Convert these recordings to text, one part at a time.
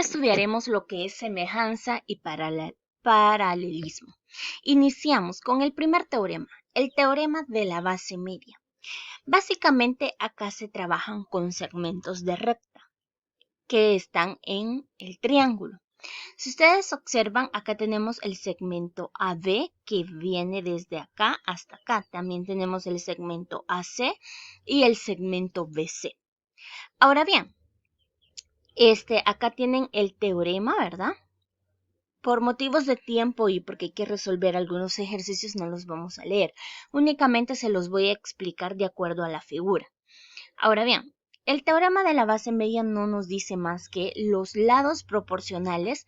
estudiaremos lo que es semejanza y paralelismo. Iniciamos con el primer teorema, el teorema de la base media. Básicamente acá se trabajan con segmentos de recta que están en el triángulo. Si ustedes observan, acá tenemos el segmento AB que viene desde acá hasta acá. También tenemos el segmento AC y el segmento BC. Ahora bien, acá tienen el teorema, ¿verdad? Por motivos de tiempo y porque hay que resolver algunos ejercicios no los vamos a leer. Únicamente se los voy a explicar de acuerdo a la figura. Ahora bien, el teorema de la base media no nos dice más que los lados proporcionales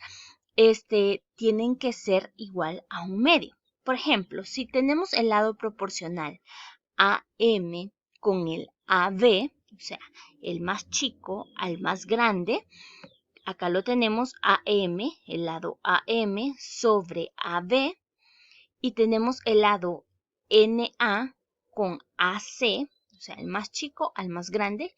tienen que ser igual a un medio. Por ejemplo, si tenemos el lado proporcional AM con el AB, o sea, el más chico al más grande, acá lo tenemos AM, el lado AM sobre AB, y tenemos el lado NA con AC, o sea, el más chico al más grande.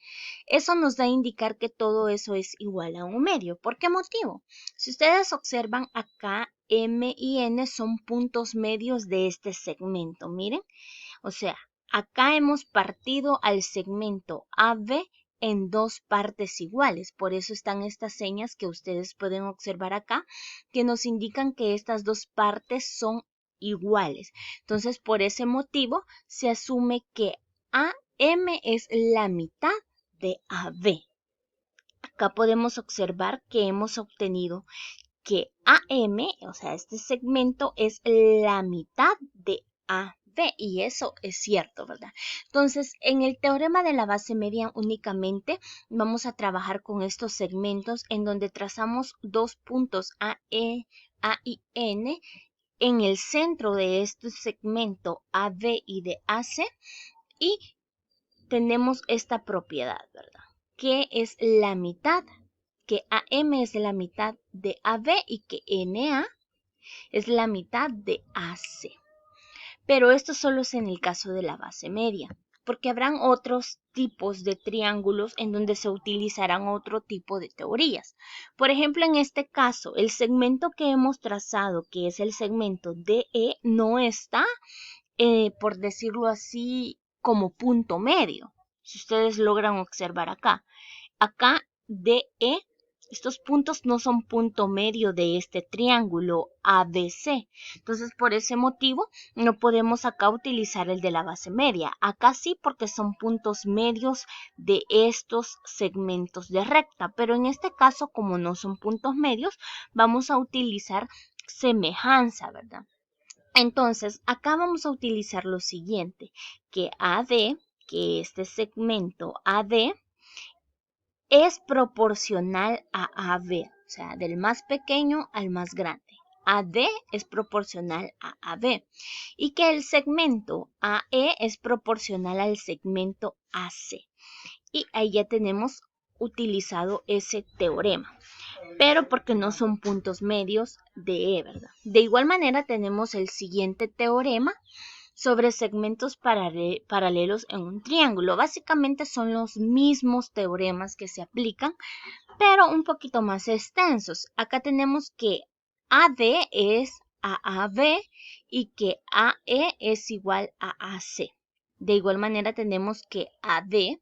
Eso nos da a indicar que todo eso es igual a un medio. ¿Por qué motivo? Si ustedes observan acá, M y N son puntos medios de este segmento, miren. O sea, acá hemos partido al segmento AB en dos partes iguales. Por eso están estas señas que ustedes pueden observar acá, que nos indican que estas dos partes son iguales. Entonces, por ese motivo, se asume que AM es la mitad de AB. Acá podemos observar que hemos obtenido que AM, o sea, este segmento es la mitad de AB, y eso es cierto, ¿verdad? Entonces, en el teorema de la base media únicamente vamos a trabajar con estos segmentos en donde trazamos dos puntos A y N en el centro de este segmento AB y de AC, y tenemos esta propiedad, ¿verdad? Que es la mitad, que AM es la mitad de AB y que NA es la mitad de AC. Pero esto solo es en el caso de la base media, porque habrán otros tipos de triángulos en donde se utilizarán otro tipo de teorías. Por ejemplo, en este caso, el segmento que hemos trazado, que es el segmento DE, no está, por decirlo así, como punto medio. Si ustedes logran observar acá. Acá DE, estos puntos no son punto medio de este triángulo ABC. Entonces, por ese motivo, no podemos acá utilizar el de la base media. Acá sí, porque son puntos medios de estos segmentos de recta. Pero en este caso, como no son puntos medios, vamos a utilizar semejanza, ¿verdad? Entonces, acá vamos a utilizar lo siguiente, que AD, que este segmento AD, es proporcional a AB, o sea, del más pequeño al más grande. AD es proporcional a AB y que el segmento AE es proporcional al segmento AC. Y ahí ya tenemos utilizado ese teorema, pero porque no son puntos medios de E, ¿verdad? De igual manera tenemos el siguiente teorema sobre segmentos paralelos en un triángulo. Básicamente son los mismos teoremas que se aplican, pero un poquito más extensos. Acá tenemos que AD es a AB y que AE es igual a AC. De igual manera tenemos que AD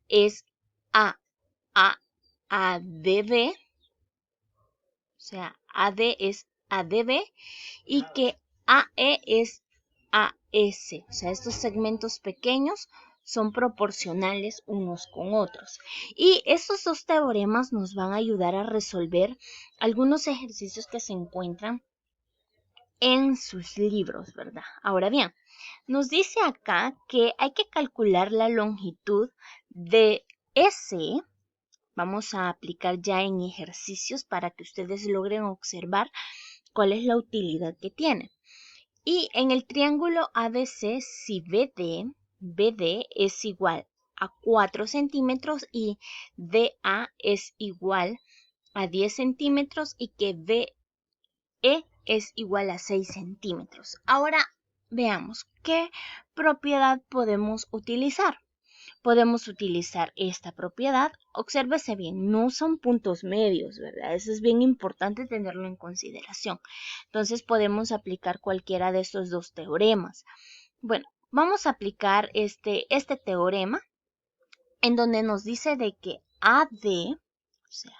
es a ADB, o sea, AD es ADB y que AE es AS, o sea, estos segmentos pequeños son proporcionales unos con otros. Y estos dos teoremas nos van a ayudar a resolver algunos ejercicios que se encuentran en sus libros, ¿verdad? Ahora bien, nos dice acá que hay que calcular la longitud de S. Vamos a aplicar ya en ejercicios para que ustedes logren observar cuál es la utilidad que tiene. Y en el triángulo ABC, si BD es igual a 4 centímetros y DA es igual a 10 centímetros y que BE es igual a 6 centímetros. Ahora veamos qué propiedad podemos utilizar. podemos utilizar esta propiedad. Obsérvese bien, no son puntos medios, ¿verdad? Eso es bien importante tenerlo en consideración. Entonces podemos aplicar cualquiera de estos dos teoremas. Bueno, vamos a aplicar este teorema en donde nos dice de que AD, o sea,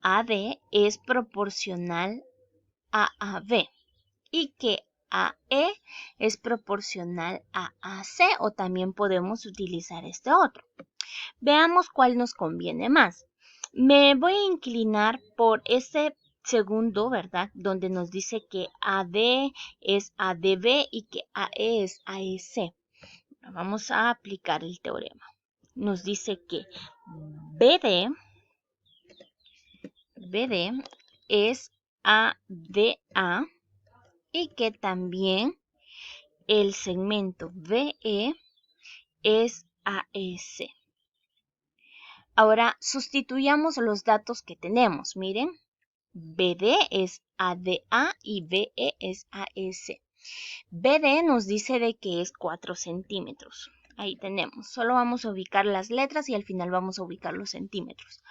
AD es proporcional a AB y que AE es proporcional a AC, o también podemos utilizar este otro. Veamos cuál nos conviene más. Me voy a inclinar por ese segundo, ¿verdad? Donde nos dice que AD es ADB y que AE es AEC. Vamos a aplicar el teorema. Nos dice que BD es ADA y que también el segmento VE es AEC. Ahora sustituyamos los datos que tenemos. Miren, BD es ADA y VE es AEC. BD nos dice de que es 4 centímetros. Ahí tenemos. Solo vamos a ubicar las letras y al final vamos a ubicar los centímetros.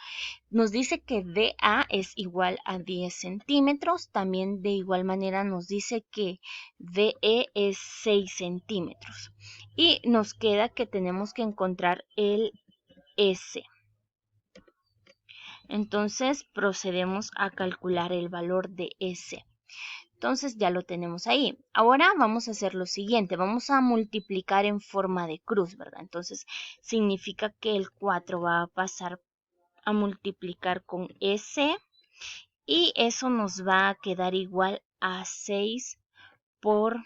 Nos dice que DA es igual a 10 centímetros. También de igual manera nos dice que DE es 6 centímetros. Y nos queda que tenemos que encontrar el S. Entonces procedemos a calcular el valor de S. Entonces ya lo tenemos ahí. Ahora vamos a hacer lo siguiente. Vamos a multiplicar en forma de cruz, ¿verdad? Entonces significa que el 4 va a pasar a multiplicar con S y eso nos va a quedar igual a 6 por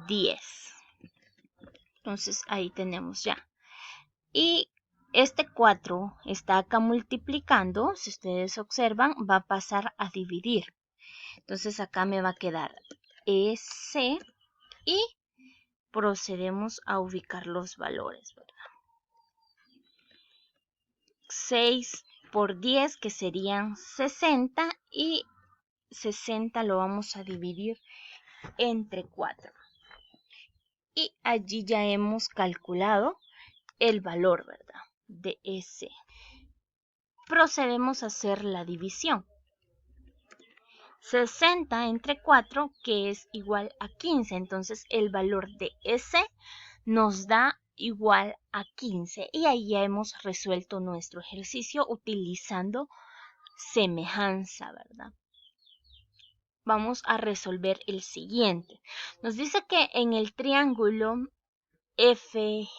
10. Entonces ahí tenemos ya. Y este 4 está acá multiplicando. Si ustedes observan, va a pasar a dividir. Entonces acá me va a quedar S y procedemos a ubicar los valores, ¿verdad? 6 por 10 que serían 60 y 60 lo vamos a dividir entre 4. Y allí ya hemos calculado el valor, ¿verdad? De S. Procedemos a hacer la división. 60 entre 4, que es igual a 15. Entonces el valor de S nos da igual a 15. Y ahí ya hemos resuelto nuestro ejercicio utilizando semejanza, ¿verdad? Vamos a resolver el siguiente. Nos dice que en el triángulo FGH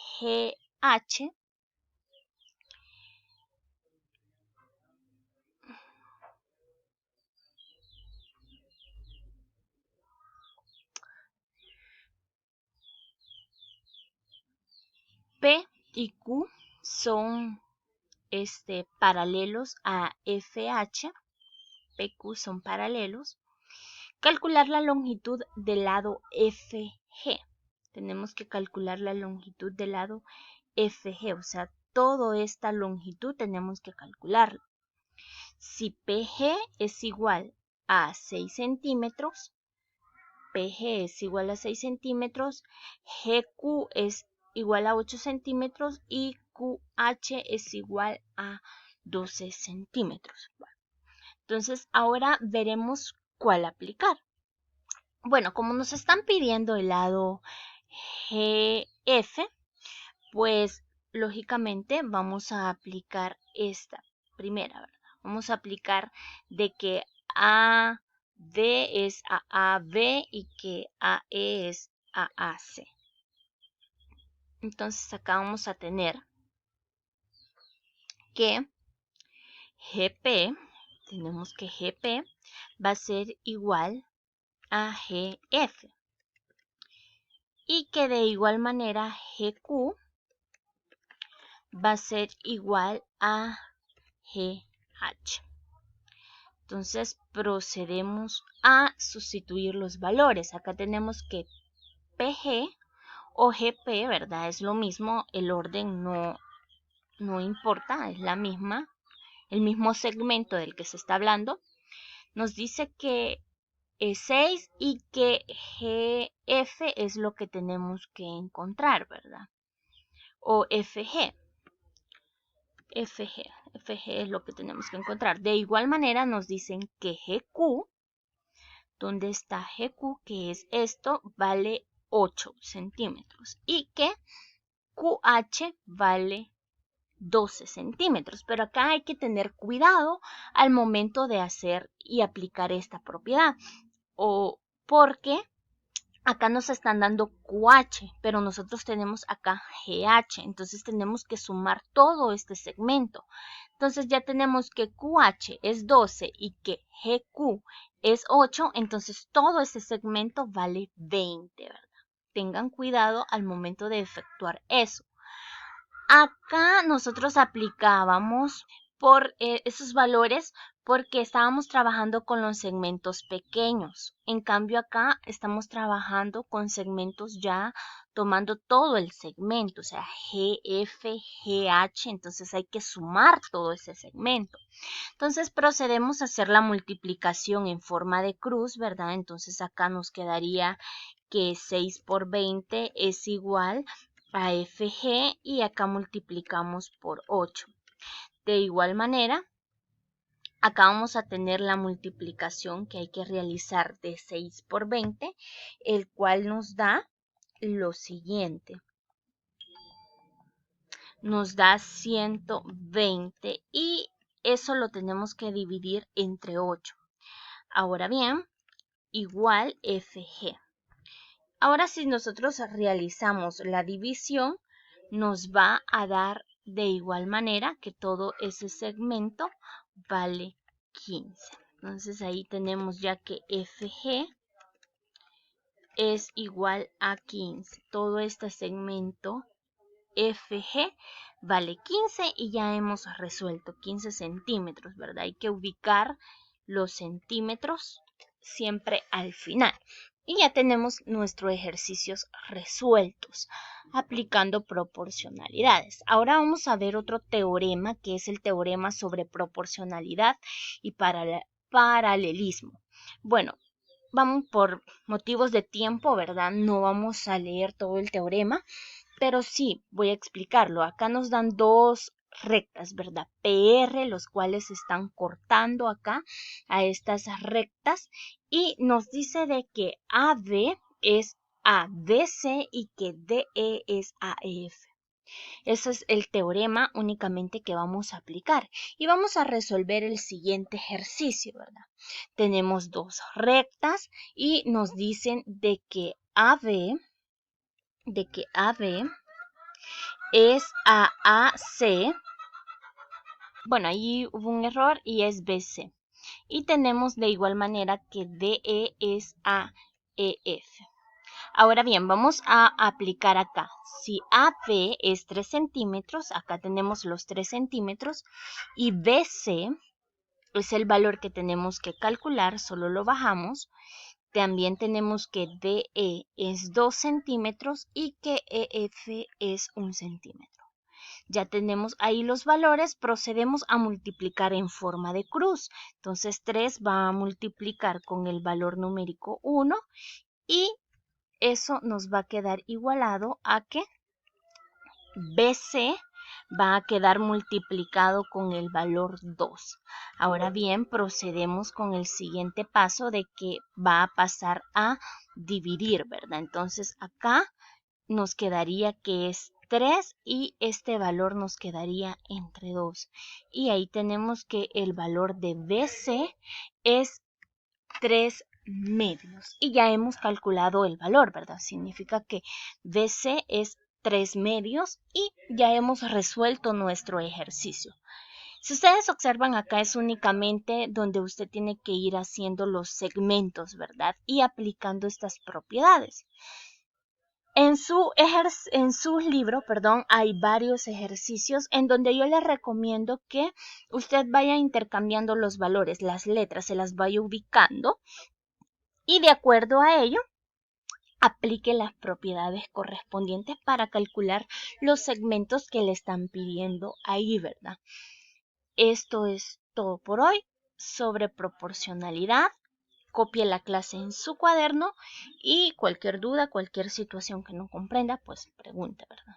P y Q son paralelos a FH. PQ son paralelos. Calcular la longitud del lado FG. Tenemos que calcular la longitud del lado FG, o sea, toda esta longitud tenemos que calcularla. Si PG es igual a 6 centímetros, PG es igual a 6 centímetros, GQ es igual a 8 centímetros y QH es igual a 12 centímetros. Entonces, ahora veremos cuál aplicar. Bueno, como nos están pidiendo el lado GF, pues lógicamente vamos a aplicar esta primera, ¿verdad? Vamos a aplicar de que AD es a AB y que AE es a AC. Entonces acá vamos a tener que GP, tenemos que GP va a ser igual a GF y que de igual manera GQ va a ser igual a GH. Entonces procedemos a sustituir los valores. Acá tenemos que PG o GP, ¿verdad? Es lo mismo, el orden no importa, es la misma, el mismo segmento del que se está hablando. Nos dice que es 6 y que GF es lo que tenemos que encontrar, ¿verdad? o FG. FG es lo que tenemos que encontrar. De igual manera nos dicen que GQ, donde está GQ, que es esto, vale 8 centímetros y que QH vale 12 centímetros. Pero acá hay que tener cuidado al momento de hacer y aplicar esta propiedad. O porque acá nos están dando QH, pero nosotros tenemos acá GH, entonces tenemos que sumar todo este segmento. Entonces ya tenemos que QH es 12 y que GQ es 8, entonces todo este segmento vale 20, ¿verdad? Tengan cuidado al momento de efectuar eso. Acá nosotros aplicábamos por esos valores porque estábamos trabajando con los segmentos pequeños. En cambio acá estamos trabajando con segmentos ya tomando todo el segmento, o sea, GF, GH, entonces hay que sumar todo ese segmento. Entonces procedemos a hacer la multiplicación en forma de cruz, ¿verdad? Entonces acá nos quedaría que 6 por 20 es igual a FG y acá multiplicamos por 8. De igual manera, acá vamos a tener la multiplicación que hay que realizar de 6 por 20, el cual nos da lo siguiente. Nos da 120 y eso lo tenemos que dividir entre 8. Ahora bien, igual FG. Ahora si nosotros realizamos la división, nos va a dar de igual manera que todo ese segmento vale 15. Entonces ahí tenemos ya que FG es igual a 15. Todo este segmento FG vale 15 y ya hemos resuelto 15 centímetros, ¿verdad? Hay que ubicar los centímetros siempre al final. Y ya tenemos nuestros ejercicios resueltos aplicando proporcionalidades. Ahora vamos a ver otro teorema que es el teorema sobre proporcionalidad y paralelismo. Bueno, vamos por motivos de tiempo, ¿verdad? No vamos a leer todo el teorema, pero sí voy a explicarlo. Acá nos dan dos rectas, ¿verdad? PR, los cuales están cortando acá a estas rectas y nos dice de que AB es ABC y que DE es AF. Ese es el teorema únicamente que vamos a aplicar y vamos a resolver el siguiente ejercicio, ¿verdad? Tenemos dos rectas y nos dicen de que AB es AAC. Bueno, ahí hubo un error y es BC. Y tenemos de igual manera que DE es AEF. Ahora bien, vamos a aplicar acá. Si AB es 3 centímetros, acá tenemos los 3 centímetros. Y BC es el valor que tenemos que calcular, solo lo bajamos. También tenemos que DE es 2 centímetros y que EF es 1 centímetro. Ya tenemos ahí los valores, procedemos a multiplicar en forma de cruz. Entonces 3 va a multiplicar con el valor numérico 1 y eso nos va a quedar igualado a que BC va a quedar multiplicado con el valor 2. Ahora bien, procedemos con el siguiente paso de que va a pasar a dividir, ¿verdad? Entonces acá nos quedaría que es 3 y este valor nos quedaría entre 2. Y ahí tenemos que el valor de BC es 3 medios. Y ya hemos calculado el valor, ¿verdad? Significa que BC es 3 medios y ya hemos resuelto nuestro ejercicio. Si ustedes observan acá es únicamente donde usted tiene que ir haciendo los segmentos, ¿verdad? Y aplicando estas propiedades. En su libro, hay varios ejercicios en donde yo les recomiendo que usted vaya intercambiando los valores, las letras, se las vaya ubicando y de acuerdo a ello aplique las propiedades correspondientes para calcular los segmentos que le están pidiendo ahí, ¿verdad? Esto es todo por hoy sobre proporcionalidad. Copie la clase en su cuaderno y cualquier duda, cualquier situación que no comprenda, pues pregunte, ¿verdad?